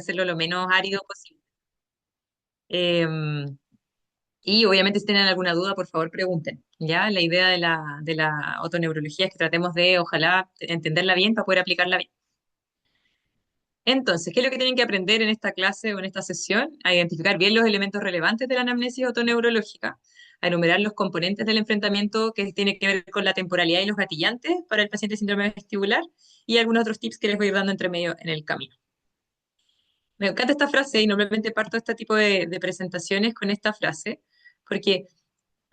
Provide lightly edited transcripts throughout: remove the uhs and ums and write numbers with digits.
hacerlo lo menos árido posible. Em, y obviamente si tienen alguna duda, por favor pregunten. ¿Ya? La idea de la otoneurología es que tratemos de, ojalá, entenderla bien para poder aplicarla bien. Entonces, ¿qué es lo que tienen que aprender en esta clase o en esta sesión? A identificar bien los elementos relevantes de la anamnesis otoneurológica, a enumerar los componentes del enfrentamiento que tiene que ver con la temporalidad y los gatillantes para el paciente síndrome vestibular y algunos otros tips que les voy a ir dando entre medio en el camino. Me encanta esta frase y normalmente parto este tipo de presentaciones con esta frase, porque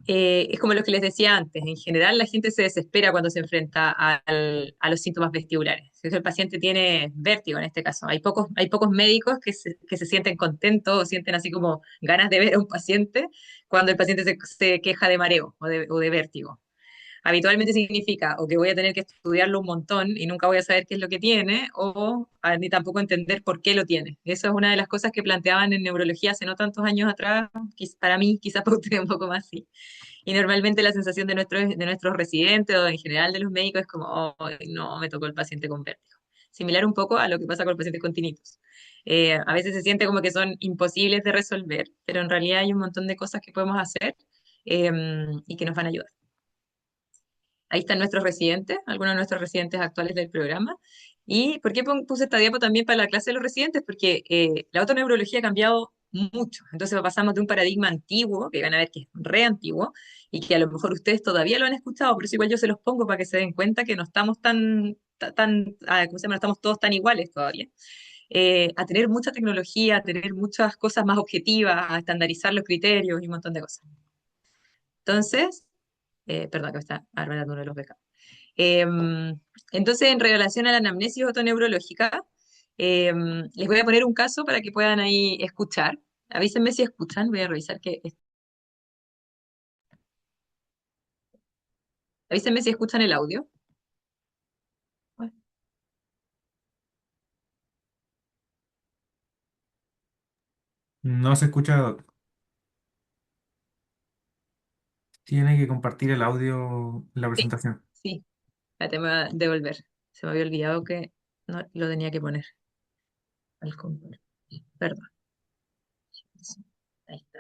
es como lo que les decía antes, en general la gente se desespera cuando se enfrenta a los síntomas vestibulares. Si el paciente tiene vértigo en este caso, hay pocos médicos que se sienten contentos o sienten así como ganas de ver a un paciente cuando el paciente se queja de mareo o de vértigo. Habitualmente significa o que voy a tener que estudiarlo un montón y nunca voy a saber qué es lo que tiene, o ni tampoco entender por qué lo tiene. Eso es una de las cosas que planteaban en neurología hace no tantos años atrás, para mí, quizás para ustedes un poco más sí. Y normalmente la sensación de nuestros residentes o en general de los médicos es como, oh, no, me tocó el paciente con vértigo. Similar un poco a lo que pasa con el paciente con tinnitus. A veces se siente como que son imposibles de resolver, pero en realidad hay un montón de cosas que podemos hacer eh, y que nos van a ayudar. Ahí están nuestros residentes, algunos de nuestros residentes actuales del programa. ¿Y por qué puse esta diapo también para la clase de los residentes? Porque la autoneurología ha cambiado mucho. Entonces pasamos de un paradigma antiguo, que van a ver que es re antiguo, y que a lo mejor ustedes todavía lo han escuchado, pero eso igual yo se los pongo para que se den cuenta que no estamos ¿cómo se llama? No estamos todos tan iguales todavía. A tener mucha tecnología, a tener muchas cosas más objetivas, a estandarizar los criterios y un montón de cosas. Entonces, perdón, que me está arreglando uno de los becados. Eh, entonces, en relación a la anamnesis otoneurológica, les voy a poner un caso para que puedan ahí escuchar. Avísenme si escuchan, voy a revisar que... Avísenme si escuchan el audio. No se escucha, Doc. Tiene que compartir el audio en la Sí, presentación. sí, espérate, me voy a devolver. Se me había olvidado que no lo tenía que poner al compartir. Perdón. Sí, ahí está.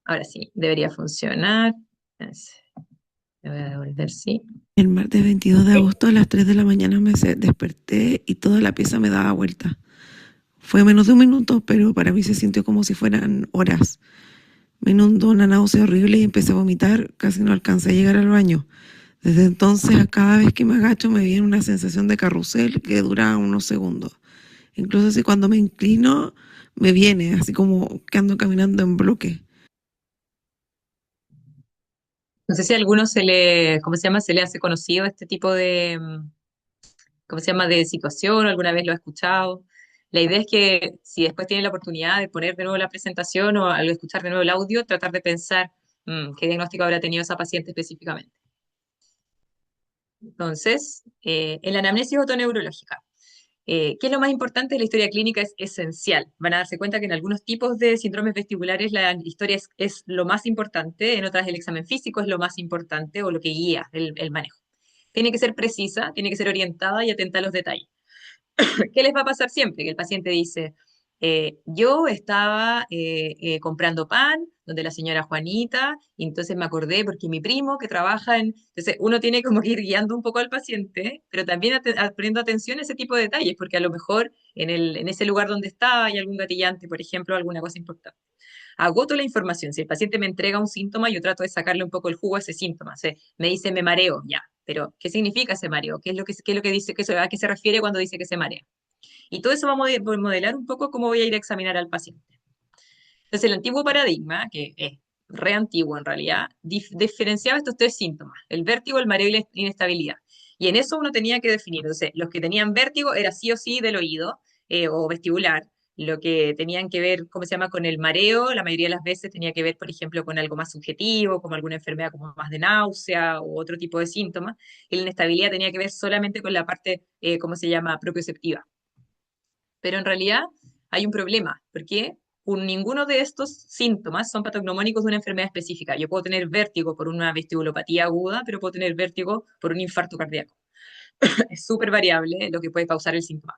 Ahora sí, debería funcionar. Me voy a devolver, sí. El martes 22 de Sí. agosto a las 3 de la mañana desperté y toda la pieza me daba vuelta. Fue menos de un minuto, pero para mí se sintió como si fueran horas. Me inundó una náusea horrible y empecé a vomitar. Casi no alcancé a llegar al baño. Desde entonces, a cada vez que me agacho me viene una sensación de carrusel que dura unos segundos. Incluso así cuando me inclino, me viene, así como que ando caminando en bloque. No sé si a alguno se le, ¿cómo se llama? Se le hace conocido este tipo de, ¿cómo se llama? De situación, alguna vez lo ha escuchado. La idea es que si después tiene la oportunidad de poner de nuevo la presentación o al escuchar de nuevo el audio, tratar de pensar qué diagnóstico habrá tenido esa paciente específicamente. Entonces, en la anamnesis otoneurológica, ¿qué es lo más importante? La historia clínica es esencial. Van a darse cuenta que en algunos tipos de síndromes vestibulares la historia es lo más importante, en otras el examen físico es lo más importante o lo que guía el manejo. Tiene que ser precisa, tiene que ser orientada y atenta a los detalles. ¿Qué les va a pasar siempre? Que el paciente dice, yo estaba comprando pan donde la señora Juanita, y entonces me acordé porque mi primo que trabaja en... Entonces uno tiene como que ir guiando un poco al paciente, pero también poniendo atención a ese tipo de detalles, porque a lo mejor en ese lugar donde está hay algún gatillante, por ejemplo, alguna cosa importante. Agoto la información. Si el paciente me entrega un síntoma, yo trato de sacarle un poco el jugo a ese síntoma. O sea, me dice me mareo, ya. Pero, ¿qué significa ese mareo? ¿Qué es lo que dice, a qué se refiere cuando dice que se marea? Y todo eso va a modelar un poco cómo voy a ir a examinar al paciente. Entonces, el antiguo paradigma, que es re antiguo en realidad, diferenciaba estos tres síntomas, el vértigo, el mareo y la inestabilidad. Y en eso uno tenía que definir, entonces, los que tenían vértigo era sí o sí del oído o vestibular, lo que tenían que ver, ¿cómo se llama?, con el mareo, la mayoría de las veces tenía que ver, por ejemplo, con algo más subjetivo, como alguna enfermedad como más de náusea o otro tipo de síntomas, y la inestabilidad tenía que ver solamente con la parte, ¿cómo se llama?, propioceptiva. Pero en realidad hay un problema, porque ninguno de estos síntomas son patognomónicos de una enfermedad específica. Yo puedo tener vértigo por una vestibulopatía aguda, pero puedo tener vértigo por un infarto cardíaco. Es súper variable lo que puede causar el síntoma.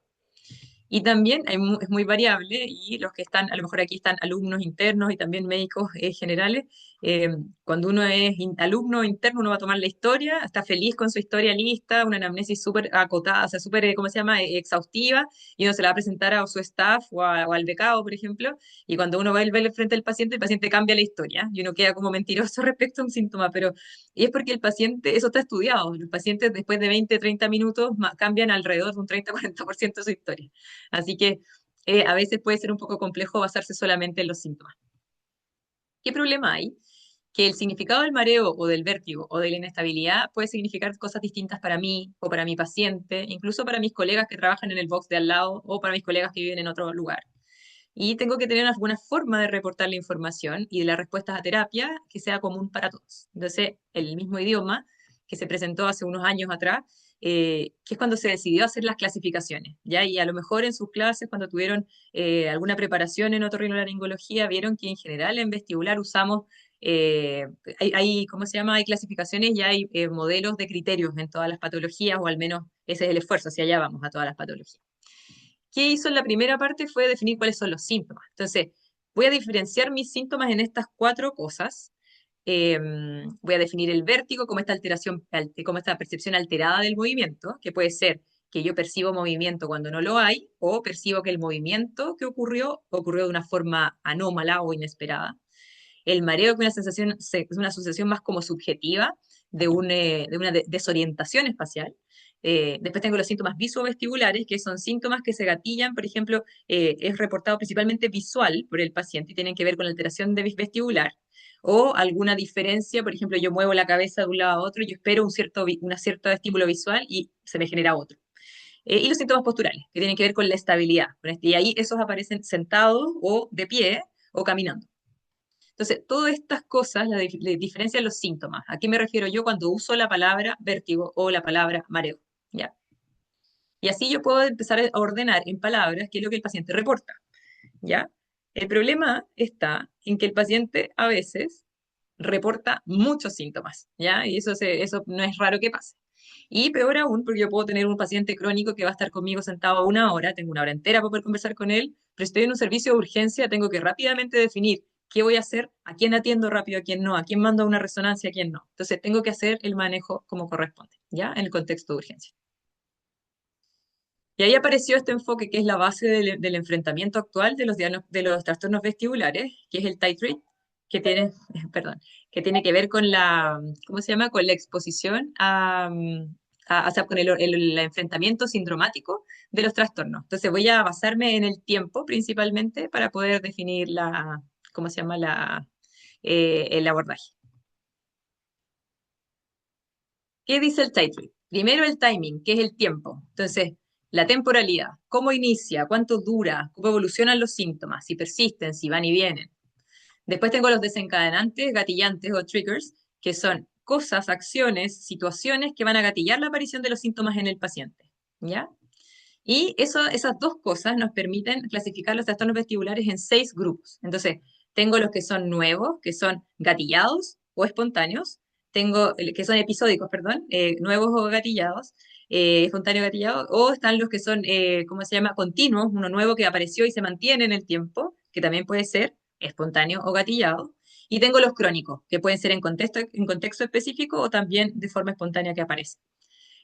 Y también es muy variable y los que están, a lo mejor aquí están alumnos internos y también médicos generales. eh, Cuando uno es alumno interno, uno va a tomar la historia, está feliz con su historia lista, una anamnesis súper acotada, o sea, súper, ¿cómo se llama?, exhaustiva, y uno se la va a presentar a su staff o al becado, por ejemplo, y cuando uno va a ver frente al paciente, el paciente cambia la historia y uno queda como mentiroso respecto a un síntoma, pero y es porque el paciente, eso está estudiado, los pacientes después de 20, 30 minutos cambian alrededor de un 30-40% de su historia. Así que a veces puede ser un poco complejo basarse solamente en los síntomas. ¿Qué problema hay? Que el significado del mareo o del vértigo o de la inestabilidad puede significar cosas distintas para mí o para mi paciente, incluso para mis colegas que trabajan en el box de al lado o para mis colegas que viven en otro lugar. Y tengo que tener alguna forma de reportar la información y de las respuestas a terapia que sea común para todos. Entonces, el mismo idioma que se presentó hace unos años atrás, que es cuando se decidió hacer las clasificaciones, ¿ya? Y a lo mejor en sus clases, cuando tuvieron alguna preparación en otorrinolaringología, vieron que en general en vestibular usamos, eh, ¿cómo se llama? Hay clasificaciones y hay modelos de criterios en todas las patologías, o al menos ese es el esfuerzo, hacia allá vamos, a todas las patologías. ¿Qué hizo en la primera parte? Fue definir cuáles son los síntomas. Entonces, voy a diferenciar mis síntomas en estas cuatro cosas. Eh, Voy a definir el vértigo como esta alteración, como esta percepción alterada del movimiento, que puede ser que yo percibo movimiento cuando no lo hay, o percibo que el movimiento que ocurrió de una forma anómala o inesperada. El mareo, que es una sensación, es una asociación más como subjetiva de una desorientación espacial. Después tengo los síntomas visoevestibulares, que son síntomas que se gatillan, por ejemplo, es reportado principalmente visual por el paciente y tienen que ver con la alteración de vestibular o alguna diferencia, por ejemplo, yo muevo la cabeza de un lado a otro y yo espero un cierto estímulo visual y se me genera otro. Y los síntomas posturales, que tienen que ver con la estabilidad. Y ahí esos aparecen sentados o de pie o caminando. Entonces, todas estas cosas le diferencian los síntomas. ¿A qué me refiero yo cuando uso la palabra vértigo o la palabra mareo? ¿Ya? Y así yo puedo empezar a ordenar en palabras qué es lo que el paciente reporta. ¿Ya? El problema está en que el paciente a veces reporta muchos síntomas, ¿ya? Y eso no es raro que pase. Y peor aún, porque yo puedo tener un paciente crónico que va a estar conmigo sentado una hora, tengo una hora entera para poder conversar con él, pero estoy en un servicio de urgencia, tengo que rápidamente definir qué voy a hacer, a quién atiendo rápido, a quién no, a quién mando a una resonancia, a quién no. Entonces tengo que hacer el manejo como corresponde, ¿ya? En el contexto de urgencia. Y ahí apareció este enfoque que es la base del enfrentamiento actual de los trastornos vestibulares, que es el titrate, que tiene, perdón, que tiene que ver con la, ¿cómo se llama? Con la exposición o sea, con el enfrentamiento sindromático de los trastornos. Entonces voy a basarme en el tiempo principalmente para poder definir la, ¿cómo se llama? El abordaje. ¿Qué dice el titrate? Primero el timing, que es el tiempo. Entonces, la temporalidad, cómo inicia, cuánto dura, cómo evolucionan los síntomas, si persisten, si van y vienen. Después tengo los desencadenantes, gatillantes o triggers, que son cosas, acciones, situaciones que van a gatillar la aparición de los síntomas en el paciente. ¿Ya? Y esas dos cosas nos permiten clasificar los trastornos vestibulares en 6 grupos. Entonces, tengo los que son nuevos, que son gatillados o espontáneos. Tengo, que son episódicos, perdón, nuevos o gatillados, espontáneos gatillados. O están los que son, ¿cómo se llama? Continuos, uno nuevo que apareció y se mantiene en el tiempo, que también puede ser espontáneo o gatillado. Y tengo los crónicos, que pueden ser en contexto específico o también de forma espontánea que aparece.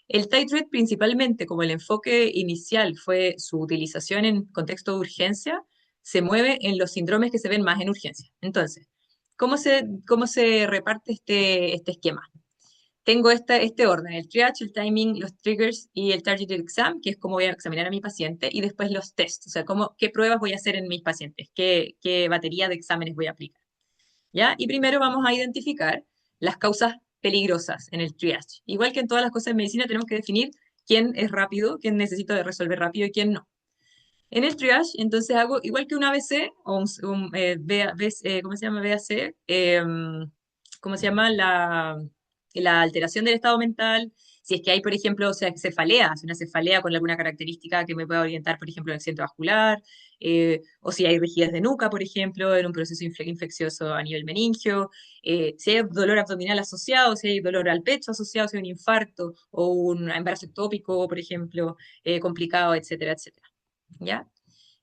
El titrate principalmente, como el enfoque inicial fue su utilización en contexto de urgencia, se mueve en los síndromes que se ven más en urgencia. Entonces, cómo se reparte este esquema? Tengo este orden, el triage, el timing, los triggers y el targeted exam, que es cómo voy a examinar a mi paciente, y después los tests, o sea, qué pruebas voy a hacer en mis pacientes, qué batería de exámenes voy a aplicar. ¿Ya? Y primero vamos a identificar las causas peligrosas en el triage. Igual que en todas las cosas en medicina, tenemos que definir quién es rápido, quién necesita resolver rápido y quién no. En el triage, entonces hago igual que un ABC o ¿cómo se llama? BAC, ¿cómo se llama? La alteración del estado mental. Si es que hay, por ejemplo, o sea, cefalea, una cefalea con alguna característica que me pueda orientar, por ejemplo, en accidente vascular, o si hay rigidez de nuca, por ejemplo, en un proceso infeccioso a nivel meningio, si hay dolor abdominal asociado, si hay dolor al pecho asociado, si hay un infarto o un embarazo ectópico, por ejemplo, complicado, etcétera, etcétera. ¿ya?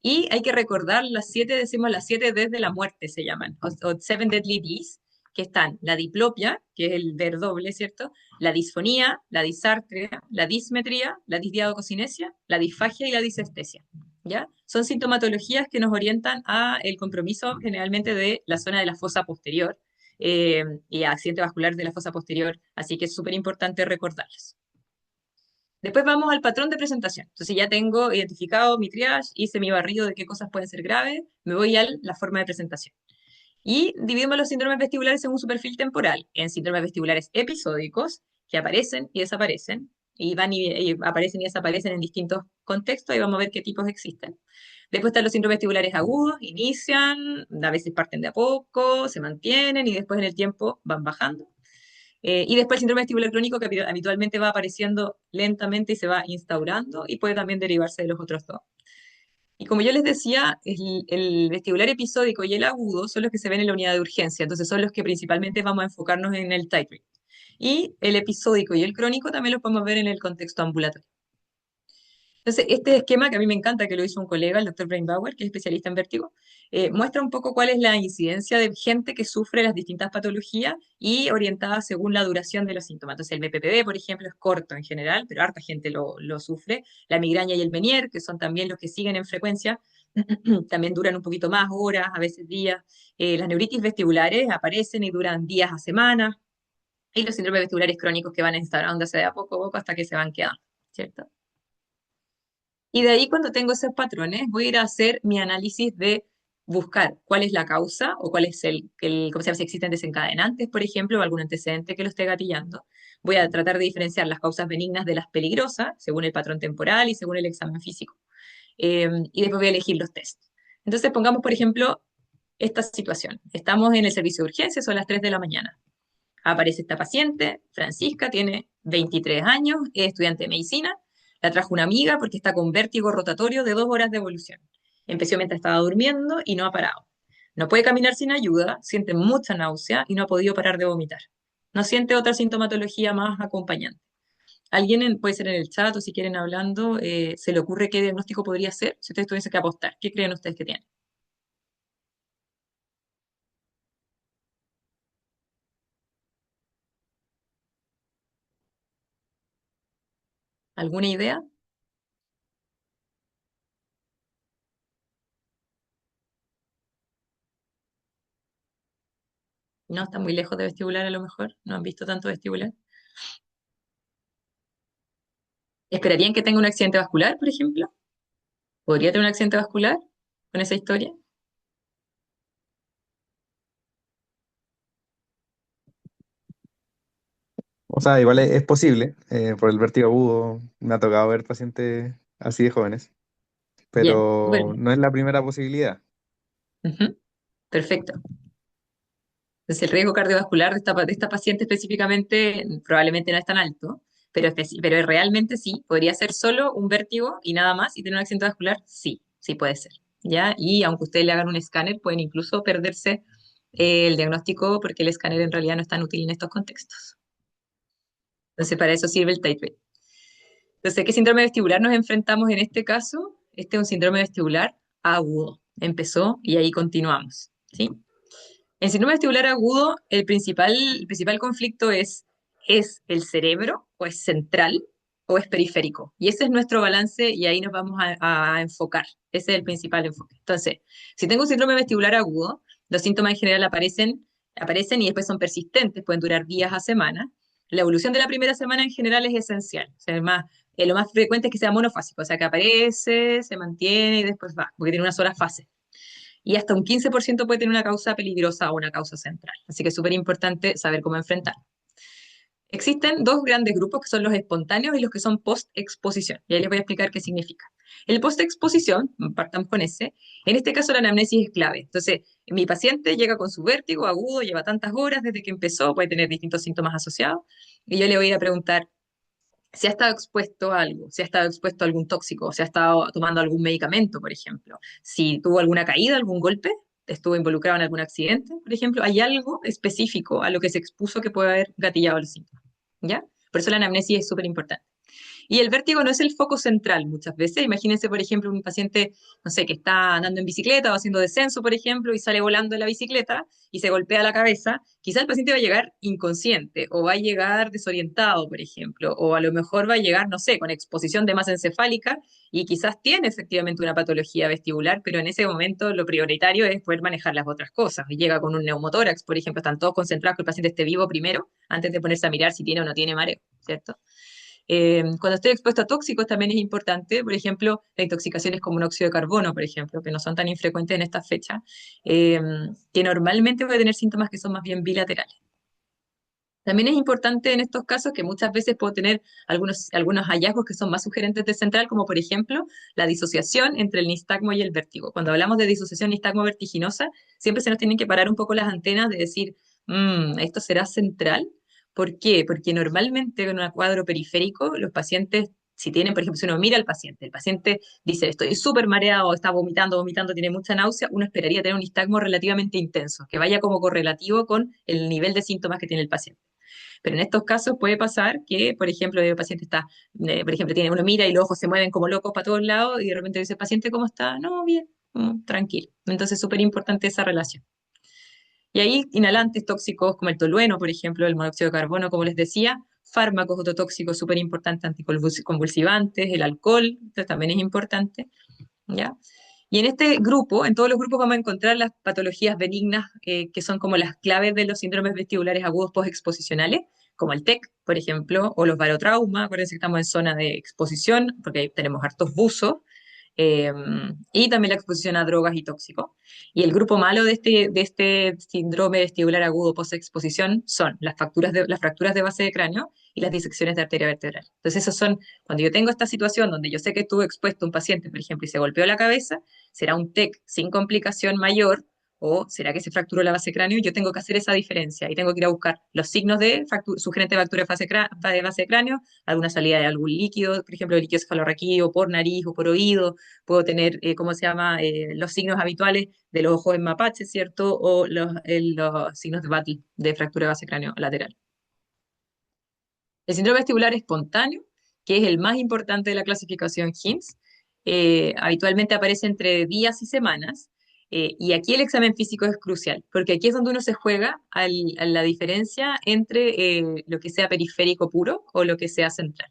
Y hay que recordar las 7, decimos las 7 desde la muerte se llaman, o Seven Deadly Deeds, que están la diplopia, que es el ver doble, ¿cierto? La disfonía, la disartria, la dismetría, la disdiadococinesia, la disfagia y la disestesia, ¿ya? Son sintomatologías que nos orientan a el compromiso generalmente de la zona de la fosa posterior y accidente vascular de la fosa posterior, así que es súper importante recordarlas. Después vamos al patrón de presentación. Entonces ya tengo identificado mi triage, hice mi barrido de qué cosas pueden ser graves, me voy a la forma de presentación. Y dividimos los síndromes vestibulares según su perfil temporal, en síndromes vestibulares episódicos, que aparecen y desaparecen, y aparecen y desaparecen en distintos contextos, y vamos a ver qué tipos existen. Después están los síndromes vestibulares agudos, inician, a veces parten de a poco, se mantienen y después en el tiempo van bajando. Y después el síndrome vestibular crónico que habitualmente va apareciendo lentamente y se va instaurando y puede también derivarse de los otros dos. Y como yo les decía, el vestibular episódico y el agudo son los que se ven en la unidad de urgencia, entonces son los que principalmente vamos a enfocarnos en el titrate. Y el episódico y el crónico también los podemos ver en el contexto ambulatorio. Entonces, este esquema que a mí me encanta, que lo hizo un colega, el doctor Brainbauer, que es especialista en vértigo, muestra un poco cuál es la incidencia de gente que sufre las distintas patologías y orientada según la duración de los síntomas. Entonces, el BPPV, por ejemplo, es corto en general, pero harta gente lo sufre. La migraña y el Meniere, que son también los que siguen en frecuencia, también duran un poquito más, horas, a veces días. Las neuritis vestibulares aparecen y duran días a semanas. Y los síndromes vestibulares crónicos que van instaurándose de a poco a que se van quedando, ¿cierto? Y de ahí, cuando tengo esos patrones, voy a ir a hacer mi análisis de buscar cuál es la causa o cuál es cómo se llama, si existen desencadenantes, por ejemplo, o algún antecedente que lo esté gatillando. Voy a tratar de diferenciar las causas benignas de las peligrosas, según el patrón temporal y según el examen físico. Y después voy a elegir los test. Entonces, pongamos, por ejemplo, esta situación. Estamos en el servicio de urgencias, son las 3 de la mañana. Aparece esta paciente, Francisca, tiene 23 años, es estudiante de medicina, la trajo una amiga porque está con vértigo rotatorio de 2 horas de evolución. Empezó mientras estaba durmiendo y no ha parado. No puede caminar sin ayuda, siente mucha náusea y no ha podido parar de vomitar. No siente otra sintomatología más acompañante. Alguien puede ser en el chat o si quieren hablando, se le ocurre qué diagnóstico podría ser si ustedes tuviesen que apostar. ¿Qué creen ustedes que tienen? ¿Alguna idea? No, está muy lejos de vestibular a lo mejor. No han visto tanto vestibular. ¿Esperarían que tenga un accidente vascular, por ejemplo? ¿Podría tener un accidente vascular con esa historia? O sea, igual es posible, por el vértigo agudo me ha tocado ver pacientes así de jóvenes, Bien, súper pero bien. no es la primera posibilidad. Ujú, perfecto. Entonces, el riesgo cardiovascular de esta paciente específicamente probablemente no es tan alto, pero realmente sí, podría ser solo un vértigo y nada más y tener un accidente vascular, sí, sí puede ser. ¿Ya? Y aunque ustedes le hagan un escáner, pueden incluso perderse el diagnóstico porque el escáner en realidad no es tan útil en estos contextos. Entonces, para eso sirve el titrate. Entonces, ¿qué síndrome vestibular nos enfrentamos en este caso? Este es un síndrome vestibular agudo. Empezó y ahí continuamos, ¿sí? En síndrome vestibular agudo, el principal conflicto ¿es el cerebro o es central o es periférico? Y ese es nuestro balance y ahí nos vamos a enfocar. Ese es el principal enfoque. Entonces, si tengo un síndrome vestibular agudo, los síntomas en general aparecen y después son persistentes, pueden durar días a semanas. La evolución de la primera semana en general es esencial. O sea, lo más frecuente es que sea monofásico, o sea, que aparece, se mantiene y después va, porque tiene una sola fase y hasta un 15% puede tener una causa peligrosa o una causa central. Así que es súper importante saber cómo enfrentar. Existen dos grandes grupos que son los espontáneos y los que son post-exposición. Y ahí les voy a explicar qué significa. El post-exposición, partamos con ese, en este caso la anamnesis es clave. Entonces, mi paciente llega con su vértigo agudo, lleva tantas horas desde que empezó, puede tener distintos síntomas asociados, y yo le voy a ir a preguntar si ha estado expuesto a algo, si ha estado expuesto a algún tóxico, si ha estado tomando algún medicamento, por ejemplo, si tuvo alguna caída, algún golpe, estuvo involucrado en algún accidente, por ejemplo, hay algo específico a lo que se expuso que puede haber gatillado los síntomas, ¿ya? Por eso la anamnesis es súper importante. Y el vértigo no es el foco central muchas veces. Imagínense, por ejemplo, un paciente, no sé, que está andando en bicicleta o haciendo descenso, por ejemplo, y sale volando en la bicicleta y se golpea la cabeza. Quizá el paciente va a llegar inconsciente o va a llegar desorientado, por ejemplo, o a lo mejor va a llegar, no sé, con exposición de masa encefálica y quizás tiene efectivamente una patología vestibular, pero en ese momento lo prioritario es poder manejar las otras cosas. Y llega con un neumotórax, por ejemplo, están todos concentrados que el paciente esté vivo primero, antes de ponerse a mirar si tiene o no tiene mareo, ¿cierto? Cuando estoy expuesto a tóxicos también es importante, por ejemplo, la intoxicaciones como monóxido de carbono, por ejemplo, que no son tan infrecuentes en esta fecha, eh, que normalmente puede tener síntomas que son más bien bilaterales. También es importante en estos casos que muchas veces puedo tener algunos hallazgos que son más sugerentes de central, como por ejemplo la disociación entre el nistagmo y el vértigo. Cuando hablamos de disociación nistagmo vertiginosa, siempre se nos tienen que parar un poco las antenas de decir, ¿esto será central? ¿Por qué? Porque normalmente en un cuadro periférico, los pacientes, si tienen, por ejemplo, si uno mira al paciente, el paciente dice, estoy súper mareado, está vomitando, vomitando, tiene mucha náusea, uno esperaría tener un nistagmo relativamente intenso, que vaya como correlativo con el nivel de síntomas que tiene el paciente. Pero en estos casos puede pasar que, por ejemplo, el paciente está, por ejemplo, uno mira y los ojos se mueven como locos para todos lados y de repente dice, paciente, ¿cómo está? No, bien, tranquilo. Entonces es súper importante esa relación. Y ahí inhalantes tóxicos como el tolueno, por ejemplo, el monóxido de carbono, como les decía, fármacos ototóxicos súper importantes, anticonvulsivantes, el alcohol, esto también es importante, ¿ya? Y en este grupo, en todos los grupos vamos a encontrar las patologías benignas que son como las claves de los síndromes vestibulares agudos postexposicionales, como el TEC, por ejemplo, o los barotraumas. Acuérdense que estamos en zona de exposición, porque ahí tenemos hartos buzos, eh, y también la exposición a drogas y tóxicos. Y el grupo malo de este síndrome vestibular agudo postexposición son las fracturas de base de cráneo y las disecciones de arteria vertebral. Entonces, esos son, cuando yo tengo esta situación donde yo sé que estuvo expuesto un paciente, por ejemplo, y se golpeó la cabeza, será un TEC sin complicación mayor, o será que se fracturó la base de cráneo, y yo tengo que hacer esa diferencia y tengo que ir a buscar los signos de sugerente de fractura de base de cráneo, alguna salida de algún líquido, por ejemplo, líquido cefalorraquídeo por nariz o por oído, puedo tener, ¿cómo se llama?, los signos habituales de los ojos en mapache, ¿cierto? O los signos de Battle, de fractura de base de cráneo lateral. El síndrome vestibular espontáneo, que es el más importante de la clasificación HIMSS, habitualmente aparece entre días y semanas, y aquí el examen físico es crucial, porque aquí es donde uno se juega a la diferencia entre lo que sea periférico puro o lo que sea central.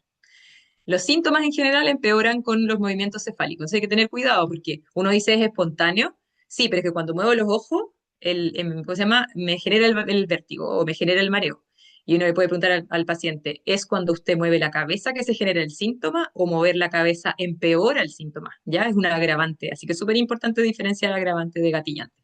Los síntomas en general empeoran con los movimientos cefálicos, entonces hay que tener cuidado porque uno dice es espontáneo, sí, pero es que cuando muevo los ojos, ¿cómo se llama? Me genera el vértigo o me genera el mareo. Y uno le puede preguntar al paciente, ¿es cuando usted mueve la cabeza que se genera el síntoma o mover la cabeza empeora el síntoma? Ya es un agravante, así que es súper importante diferenciar agravante de gatillante.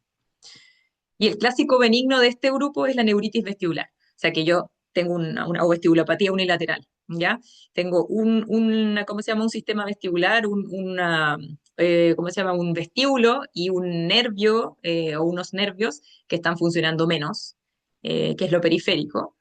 Y el clásico benigno de este grupo es la neuritis vestibular. O sea que yo tengo una vestibulopatía unilateral, ¿ya? Tengo ¿cómo se llama? Un sistema vestibular, ¿cómo se llama? Un vestíbulo y un nervio o unos nervios que están funcionando menos, que es lo periférico,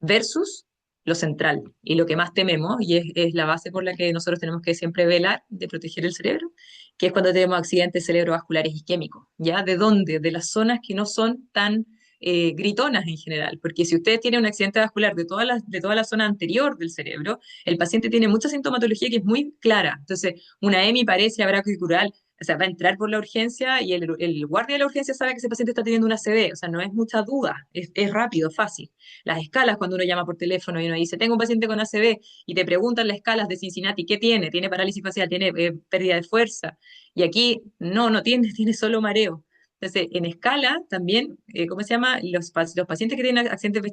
versus lo central. Y lo que más tememos, y es la base por la que nosotros tenemos que siempre velar de proteger el cerebro, que es cuando tenemos accidentes cerebrovasculares isquémicos. ¿Ya? ¿De dónde? De las zonas que no son tan gritonas en general, porque si usted tiene un accidente vascular de toda la zona anterior del cerebro, el paciente tiene mucha sintomatología que es muy clara. Entonces, una hemiparesia brachicural, o sea, va a entrar por la urgencia y el guardia de la urgencia sabe que ese paciente está teniendo una ACV, o sea, no es mucha duda, es rápido, fácil. Las escalas, cuando uno llama por teléfono y uno dice, tengo un paciente con ACV, y te preguntan las escalas de Cincinnati, ¿qué tiene? ¿Tiene parálisis facial? ¿Tiene pérdida de fuerza? Y aquí, no tiene, tiene solo mareo. Entonces, en escala también, ¿cómo se llama? Los pacientes que tienen accidentes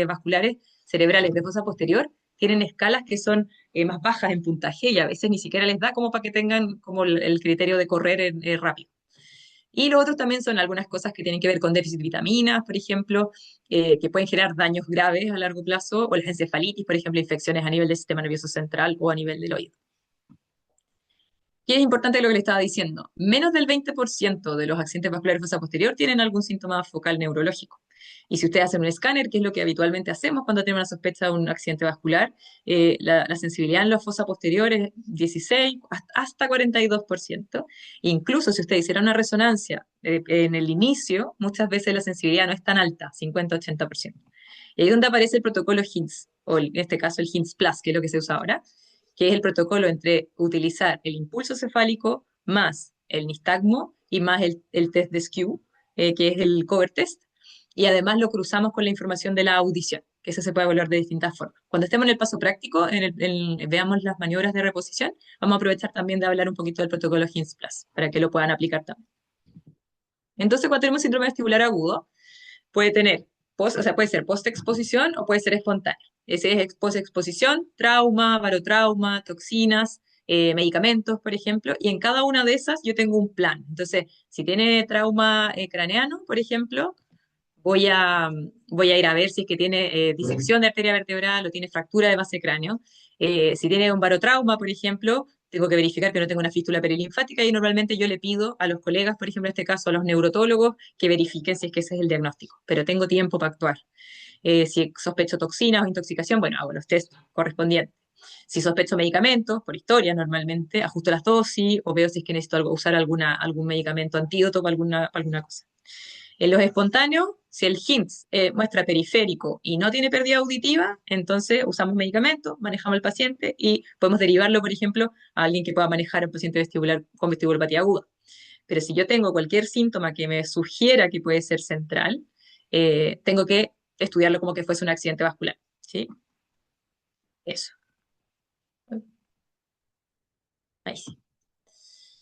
vasculares cerebrales de fosa posterior tienen escalas que son más bajas en puntaje y a veces ni siquiera les da como para que tengan como el criterio de correr rápido. Y lo otro también son algunas cosas que tienen que ver con déficit de vitaminas, por ejemplo, que pueden generar daños graves a largo plazo, o las encefalitis, por ejemplo, infecciones a nivel del sistema nervioso central o a nivel del oído. Y es importante lo que le estaba diciendo. Menos del 20% de los accidentes vasculares de fosa posterior tienen algún síntoma focal neurológico. Y si ustedes hacen un escáner, que es lo que habitualmente hacemos cuando tenemos una sospecha de un accidente vascular, la sensibilidad en la fosa posterior es 16 hasta 42%. Incluso si usted hiciera una resonancia en el inicio, muchas veces la sensibilidad no es tan alta, 50-80%. Y ahí es donde aparece el protocolo HINS, o en este caso el HINS Plus, que es lo que se usa ahora, que es el protocolo entre utilizar el impulso cefálico más el nistagmo y más el test de Skew, que es el cover test, y además lo cruzamos con la información de la audición, que eso se puede evaluar de distintas formas. Cuando estemos en el paso práctico, veamos las maniobras de reposición, vamos a aprovechar también de hablar un poquito del protocolo HINS Plus, para que lo puedan aplicar también. Entonces, cuando tenemos síndrome vestibular agudo, puede tener, o sea, puede ser post-exposición o puede ser espontáneo. Ese es post-exposición, trauma, barotrauma, toxinas, medicamentos, por ejemplo, y en cada una de esas yo tengo un plan. Entonces, si tiene trauma craneano, por ejemplo, voy a ir a ver si es que tiene disección de arteria vertebral o tiene fractura de base cráneo. Si tiene un barotrauma, por ejemplo, tengo que verificar que no tengo una fístula perilinfática y normalmente yo le pido a los colegas, por ejemplo, en este caso a los neurotólogos, que verifiquen si es que ese es el diagnóstico, pero tengo tiempo para actuar. Si sospecho toxinas o intoxicación, bueno, hago los test correspondientes. Si sospecho medicamentos, por historia normalmente, ajusto las dosis o veo si es que necesito usar algún medicamento antídoto para alguna cosa. En los espontáneos, si el HINTS muestra periférico y no tiene pérdida auditiva, entonces usamos medicamentos, manejamos al paciente y podemos derivarlo, por ejemplo, a alguien que pueda manejar a un paciente vestibular con vestibulopatía aguda. Pero si yo tengo cualquier síntoma que me sugiera que puede ser central, tengo que estudiarlo como que fuese un accidente vascular. ¿Sí? Eso. Ahí sí.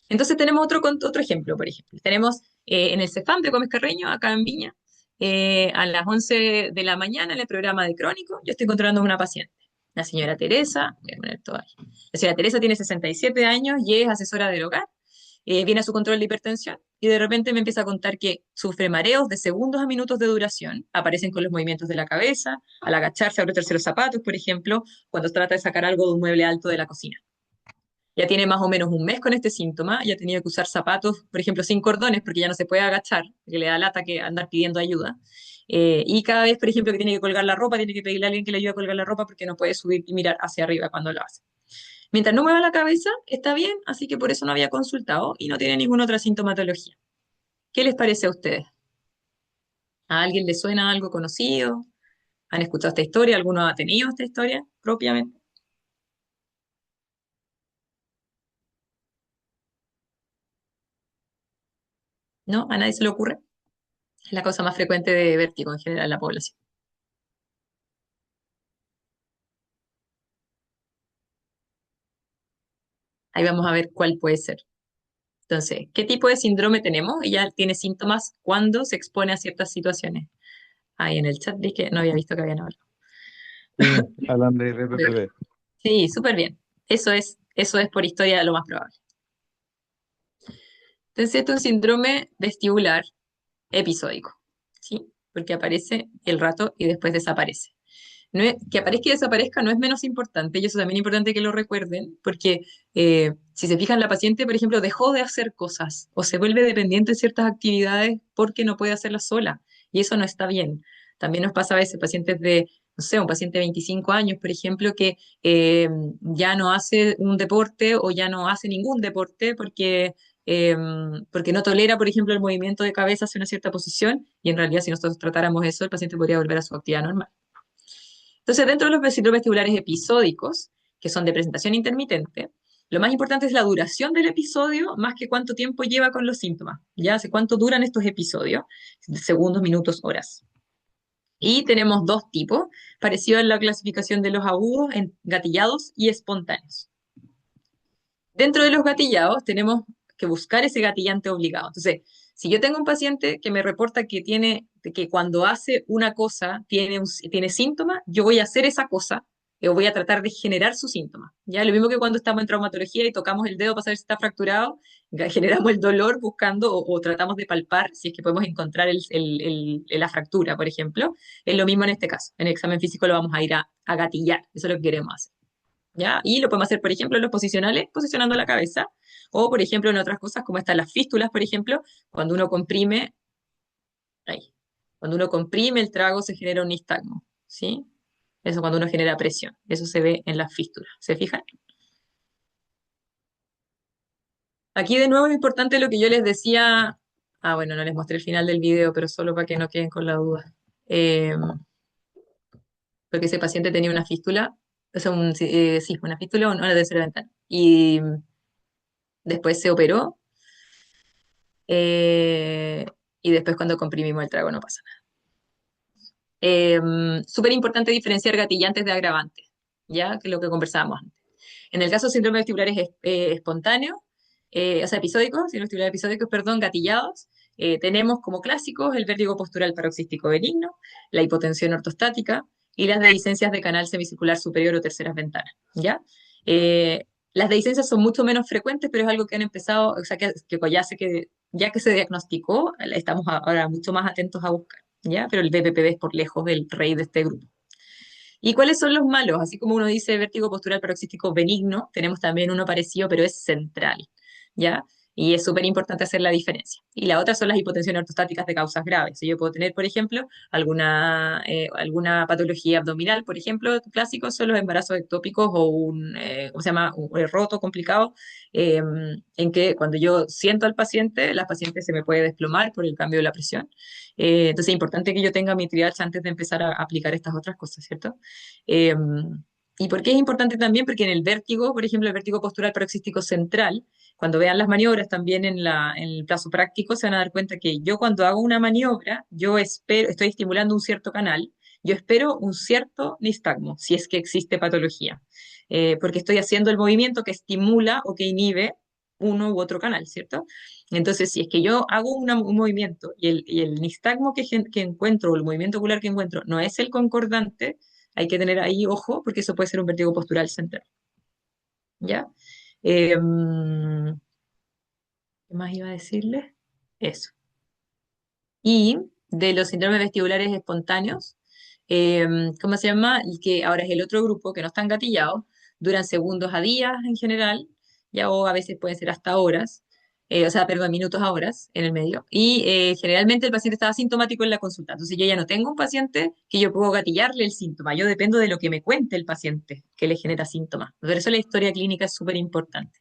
Entonces tenemos otro ejemplo, por ejemplo. Tenemos en el CEFAM de Gómez Carreño, acá en Viña, a las 11 de la mañana en el programa de Crónico, yo estoy controlando a una paciente, la señora Teresa, voy a poner todo ahí. La señora Teresa tiene 67 años y es asesora del hogar, viene a su control de hipertensión y de repente me empieza a contar que sufre mareos de segundos a minutos de duración, aparecen con los movimientos de la cabeza, al agacharse, apretarse los zapatos, por ejemplo, cuando trata de sacar algo de un mueble alto de la cocina. Ya tiene más o menos un mes con este síntoma, ya ha tenido que usar zapatos, por ejemplo, sin cordones, porque ya no se puede agachar, porque le da lata que andar pidiendo ayuda. Y cada vez, por ejemplo, que tiene que colgar la ropa, tiene que pedirle a alguien que le ayude a colgar la ropa porque no puede subir y mirar hacia arriba cuando lo hace. Mientras no mueva la cabeza, está bien, así que por eso no había consultado y no tiene ninguna otra sintomatología. ¿Qué les parece a ustedes? ¿A alguien le suena algo conocido? ¿Han escuchado esta historia? ¿Alguno ha tenido esta historia propiamente? ¿No? ¿A nadie se le ocurre? Es la causa más frecuente de vértigo en general en la población. Ahí vamos a ver cuál puede ser. Entonces, ¿qué tipo de síndrome tenemos? Ella tiene síntomas cuando se expone a ciertas situaciones. Ahí en el chat vi que no había visto que habían hablado. Sí, hablan de RPPD. Sí, súper bien. Eso es por historia lo más probable. Entonces, esto es un síndrome vestibular episódico, ¿sí? Porque aparece el rato y después desaparece. Que aparezca y desaparezca no es menos importante, y eso también es importante que lo recuerden, porque si se fijan, la paciente, por ejemplo, dejó de hacer cosas o se vuelve dependiente de ciertas actividades porque no puede hacerlas sola, y eso no está bien. También nos pasa a veces pacientes de, no sé, un paciente de 25 años, por ejemplo, que ya no hace un deporte o ya no hace ningún deporte eh, porque no tolera, por ejemplo, el movimiento de cabeza hacia una cierta posición, y en realidad si nosotros tratáramos eso, el paciente podría volver a su actividad normal. Entonces, dentro de los síndromes vestibulares episódicos, que son de presentación intermitente, lo más importante es la duración del episodio más que cuánto tiempo lleva con los síntomas. Ya hace cuánto duran estos episodios, segundos, minutos, horas. Y tenemos dos tipos, parecido a la clasificación de los agudos en gatillados y espontáneos. Dentro de los gatillados tenemos que buscar ese gatillante obligado. Entonces, si yo tengo un paciente que me reporta que cuando hace una cosa tiene síntomas, yo voy a hacer esa cosa o voy a tratar de generar su síntoma. Ya lo mismo que cuando estamos en traumatología y tocamos el dedo para saber si está fracturado, generamos el dolor buscando o tratamos de palpar si es que podemos encontrar la fractura, por ejemplo. Es lo mismo en este caso. En el examen físico lo vamos a ir a gatillar. Eso es lo que queremos hacer. ¿Ya? Y lo podemos hacer, por ejemplo, en los posicionales, posicionando la cabeza, o, por ejemplo, en otras cosas, como están las fístulas, por ejemplo, cuando uno comprime, ahí, cuando uno comprime el trago se genera un nistagmo, ¿sí? Eso cuando uno genera presión, eso se ve en las fístulas, ¿se fijan? Aquí de nuevo es importante lo que yo les decía, bueno, no les mostré el final del video, pero solo para que no queden con la duda. Porque ese paciente tenía una fístula o sea, sí, una fístula o una tercera ventana. Y después se operó, eh, y después cuando comprimimos el trago no pasa nada. Súper importante diferenciar gatillantes de agravantes, ¿ya? Que es lo que conversábamos antes. En el caso de síndrome vestibulares espontáneos, o sea, episódicos, síndrome vestibulares episódicos, perdón, gatillados, tenemos como clásicos el vértigo postural paroxístico benigno, la hipotensión ortostática y las dehiscencias de canal semicircular superior o terceras ventanas, ¿ya? Las dehiscencias son mucho menos frecuentes, pero es algo que han empezado, o sea, ya que se diagnosticó, estamos ahora mucho más atentos a buscar, ¿ya? Pero el BPPV es por lejos el rey de este grupo. ¿Y cuáles son los malos? Así como uno dice vértigo postural paroxístico benigno, tenemos también uno parecido, pero es central, ¿ya? Y es súper importante hacer la diferencia. Y la otra son las hipotensiones ortostáticas de causas graves. Si yo puedo tener, por ejemplo, alguna patología abdominal, por ejemplo, clásicos son los embarazos ectópicos o ¿cómo se llama? Un roto complicado, eh, en que cuando yo siento al paciente, la paciente se me puede desplomar por el cambio de la presión. Entonces es importante que yo tenga mi triage antes de empezar a aplicar estas otras cosas, ¿cierto? Eh, ¿Y por qué es importante también? Porque en el vértigo, por ejemplo, el vértigo postural paroxístico central, cuando vean las maniobras también en el plazo práctico, se van a dar cuenta que yo cuando hago una maniobra, yo espero, estoy estimulando un cierto canal, yo espero un cierto nistagmo, si es que existe patología, porque estoy haciendo el movimiento que estimula o que inhibe uno u otro canal, ¿cierto? Entonces, si es que yo hago un movimiento y el nistagmo que encuentro o el movimiento ocular que encuentro no es el concordante, hay que tener ahí ojo porque eso puede ser un vértigo postural central. ¿Ya? ¿Qué más iba a decirles? Eso. Y de los síndromes vestibulares espontáneos, ¿cómo se llama? El que ahora es el otro grupo que no están gatillados, duran segundos a días en general, ya o a veces pueden ser hasta horas, o sea, perdón, minutos a horas en el medio. Y generalmente el paciente está asintomático en la consulta. Entonces yo ya no tengo un paciente que yo puedo gatillarle el síntoma. Yo dependo de lo que me cuente el paciente que le genera síntomas. Por eso la historia clínica es súper importante.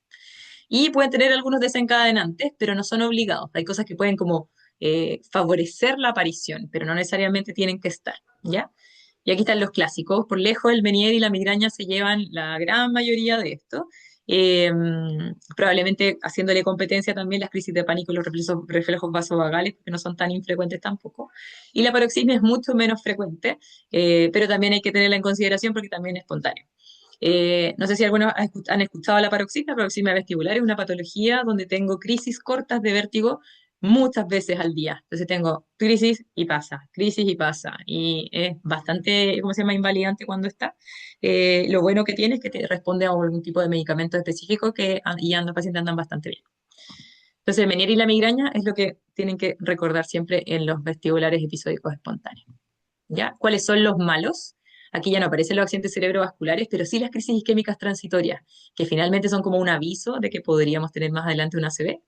Y pueden tener algunos desencadenantes, pero no son obligados. Hay cosas que pueden como favorecer la aparición, pero no necesariamente tienen que estar, ¿ya? Y aquí están los clásicos. Por lejos, el Meniere y la migraña se llevan la gran mayoría de esto. Eh, Probablemente haciéndole competencia también las crisis de pánico y los reflejos vasovagales, porque no son tan infrecuentes tampoco. Y la paroxismia es mucho menos frecuente, pero también hay que tenerla en consideración porque también es espontánea. No sé si algunos han escuchado la paroxismia. La paroxismia vestibular es una patología donde tengo crisis cortas de vértigo muchas veces al día. Entonces tengo crisis y pasa. Y es bastante, ¿cómo se llama?, invalidante cuando está. Lo bueno que tiene es que te responde a algún tipo de medicamento específico y los pacientes andan bastante bien. Entonces, el Meniere y la migraña es lo que tienen que recordar siempre en los vestibulares episódicos espontáneos. ¿Ya? ¿Cuáles son los malos? Aquí ya no aparecen los accidentes cerebrovasculares, pero sí las crisis isquémicas transitorias, que finalmente son como un aviso de que podríamos tener más adelante una ACV.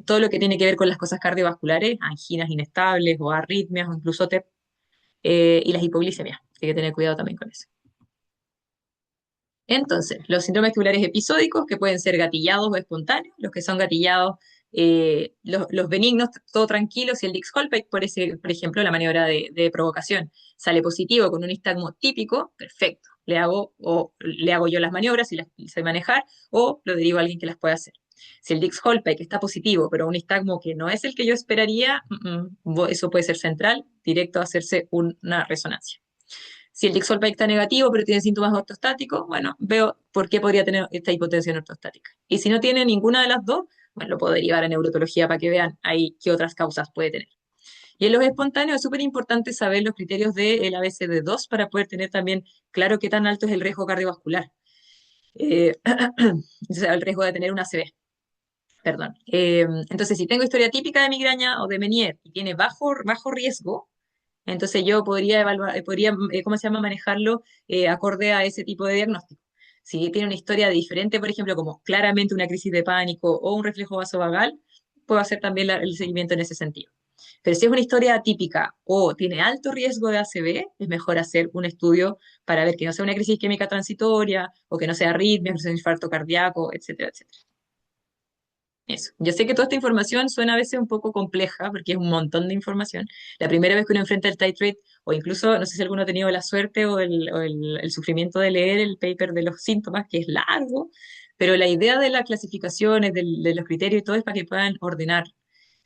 Todo lo que tiene que ver con las cosas cardiovasculares, anginas inestables o arritmias o incluso TEP, y las hipoglicemias, hay que tener cuidado también con eso. Entonces, los síndromes vestibulares episódicos, que pueden ser gatillados o espontáneos, los que son gatillados, los benignos, todo tranquilo, si el Dix-Hallpike, por ejemplo, la maniobra de provocación, sale positivo con un nistagmo típico, perfecto, le hago yo las maniobras si las sé manejar, o lo derivo a alguien que las pueda hacer. Si el Dix-Hallpike está positivo, pero un nistagmo que no es el que yo esperaría, eso puede ser central, directo a hacerse una resonancia. Si el Dixolpike está negativo, pero tiene síntomas ortostáticos, bueno, veo por qué podría tener esta hipotensión ortostática. Y si no tiene ninguna de las dos, bueno, lo puedo derivar a neurotología para que vean ahí qué otras causas puede tener. Y en los espontáneos es súper importante saber los criterios del ABCD2 para poder tener también claro qué tan alto es el riesgo cardiovascular. O sea, el riesgo de tener una ACV. Perdón. Entonces, si tengo historia típica de migraña o de Meniere y tiene bajo riesgo, entonces yo podría evaluar, ¿cómo se llama?, manejarlo acorde a ese tipo de diagnóstico. Si tiene una historia diferente, por ejemplo, como claramente una crisis de pánico o un reflejo vasovagal, puedo hacer también el seguimiento en ese sentido. Pero si es una historia atípica o tiene alto riesgo de ACV, es mejor hacer un estudio para ver que no sea una crisis química transitoria o que no sea arritmia, que no sea un infarto cardíaco, etcétera, etcétera. Eso. Yo sé que toda esta información suena a veces un poco compleja porque es un montón de información. La primera vez que uno enfrenta el titrate, o incluso, no sé si alguno ha tenido la suerte o el sufrimiento de leer el paper de los síntomas, que es largo, pero la idea de las clasificaciones, de los criterios y todo es para que puedan ordenar.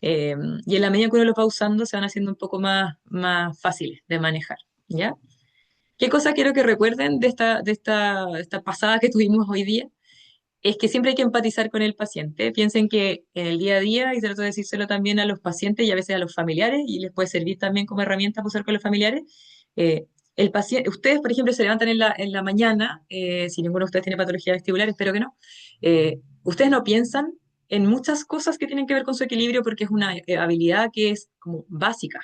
Eh, y en la medida que uno lo va usando, se van haciendo un poco más fáciles de manejar. ¿Ya? ¿Qué cosa quiero que recuerden de esta pasada que tuvimos hoy día? Es que siempre hay que empatizar con el paciente. Piensen que en el día a día, y trato de decírselo también a los pacientes y a veces a los familiares, y les puede servir también como herramienta para usar con los familiares, el paciente, ustedes, por ejemplo, se levantan en la mañana, si ninguno de ustedes tiene patología vestibular, espero que no, ustedes no piensan en muchas cosas que tienen que ver con su equilibrio porque es una habilidad que es como básica.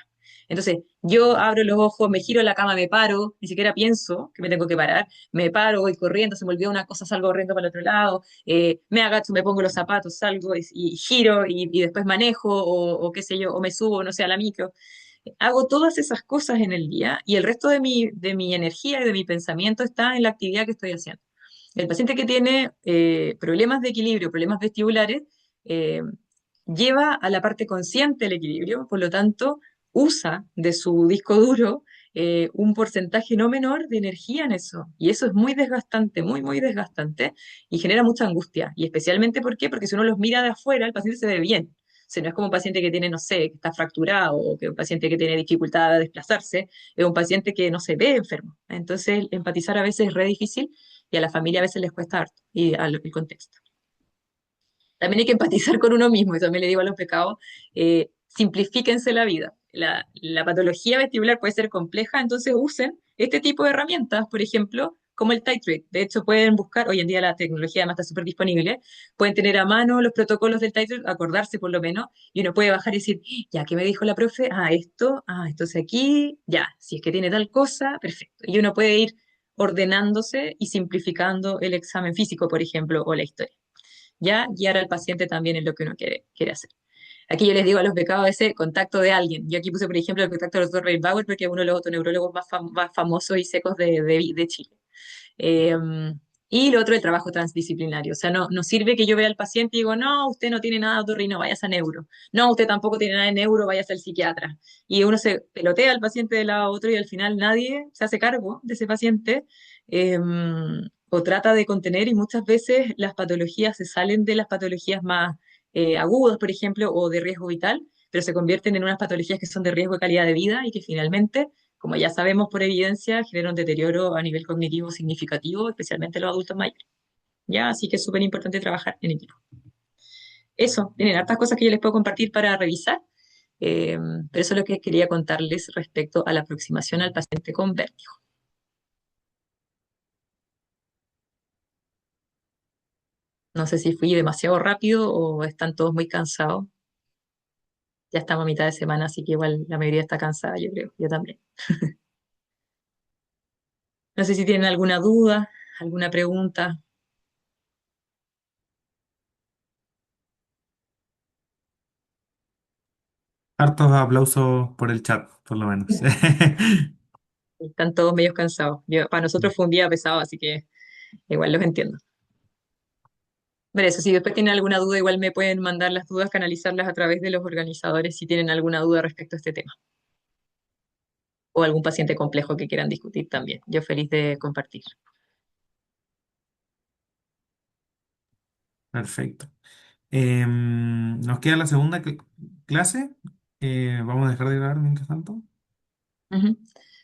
Entonces, yo abro los ojos, me giro en la cama, me paro, ni siquiera pienso que me tengo que parar, me paro, voy corriendo, se me olvidó una cosa, salgo corriendo para el otro lado, me agacho, me pongo los zapatos, salgo y giro y después manejo o qué sé yo, o me subo, no sé, a la micro. Hago todas esas cosas en el día y el resto de mi energía y de mi pensamiento está en la actividad que estoy haciendo. El paciente que tiene problemas de equilibrio, problemas vestibulares, eh, lleva a la parte consciente el equilibrio, por lo tanto, usa de su disco duro un porcentaje no menor de energía en eso. Y eso es muy desgastante, muy, muy desgastante y genera mucha angustia. Y especialmente, ¿por qué? Porque si uno los mira de afuera, el paciente se ve bien. O sea, no es como un paciente que tiene, no sé, que está fracturado o que un paciente que tiene dificultad de desplazarse, es un paciente que no se ve enfermo. Entonces, empatizar a veces es re difícil y a la familia a veces les cuesta harto y el contexto. También hay que empatizar con uno mismo, y también le digo a los pecados, simplifíquense la vida. La patología vestibular puede ser compleja, entonces usen este tipo de herramientas, por ejemplo, como el titrate. De hecho, pueden buscar, hoy en día la tecnología además está súper disponible, pueden tener a mano los protocolos del titrate, acordarse por lo menos, y uno puede bajar y decir, ya, ¿qué me dijo la profe? Entonces aquí, ya, si es que tiene tal cosa, perfecto. Y uno puede ir ordenándose y simplificando el examen físico, por ejemplo, o la historia, ya guiar al paciente también en lo que uno quiere hacer. Aquí yo les digo a los becados ese contacto de alguien. Yo aquí puse, por ejemplo, el contacto del doctor Bauer porque es uno de los otoneurólogos más famosos y secos de Chile. Eh, y lo otro, el trabajo transdisciplinario. O sea, no sirve que yo vea al paciente y digo, no, usted no tiene nada de otorrino, vayas a neuro. No, usted tampoco tiene nada de neuro, vayas al psiquiatra. Y uno se pelotea al paciente de lado a otro y al final nadie se hace cargo de ese paciente eh, o trata de contener y muchas veces las patologías se salen de las patologías más agudas, por ejemplo, o de riesgo vital, pero se convierten en unas patologías que son de riesgo de calidad de vida y que finalmente, como ya sabemos por evidencia, genera un deterioro a nivel cognitivo significativo, especialmente en los adultos mayores. ¿Ya? Así que es súper importante trabajar en equipo. Eso, tienen hartas cosas que yo les puedo compartir para revisar, pero eso es lo que quería contarles respecto a la aproximación al paciente con vértigo. No sé si fui demasiado rápido o están todos muy cansados. Ya estamos a mitad de semana, así que igual la mayoría está cansada, yo creo. Yo también. No sé si tienen alguna duda, alguna pregunta. Hartos aplausos por el chat, por lo menos. Están todos medio cansados. Para nosotros fue un día pesado, así que igual los entiendo. Pero eso, si después tienen alguna duda, igual me pueden mandar las dudas, canalizarlas a través de los organizadores si tienen alguna duda respecto a este tema. O algún paciente complejo que quieran discutir también. Yo feliz de compartir. Perfecto. Nos queda la segunda clase. Vamos a dejar de grabar mientras tanto. Ujú.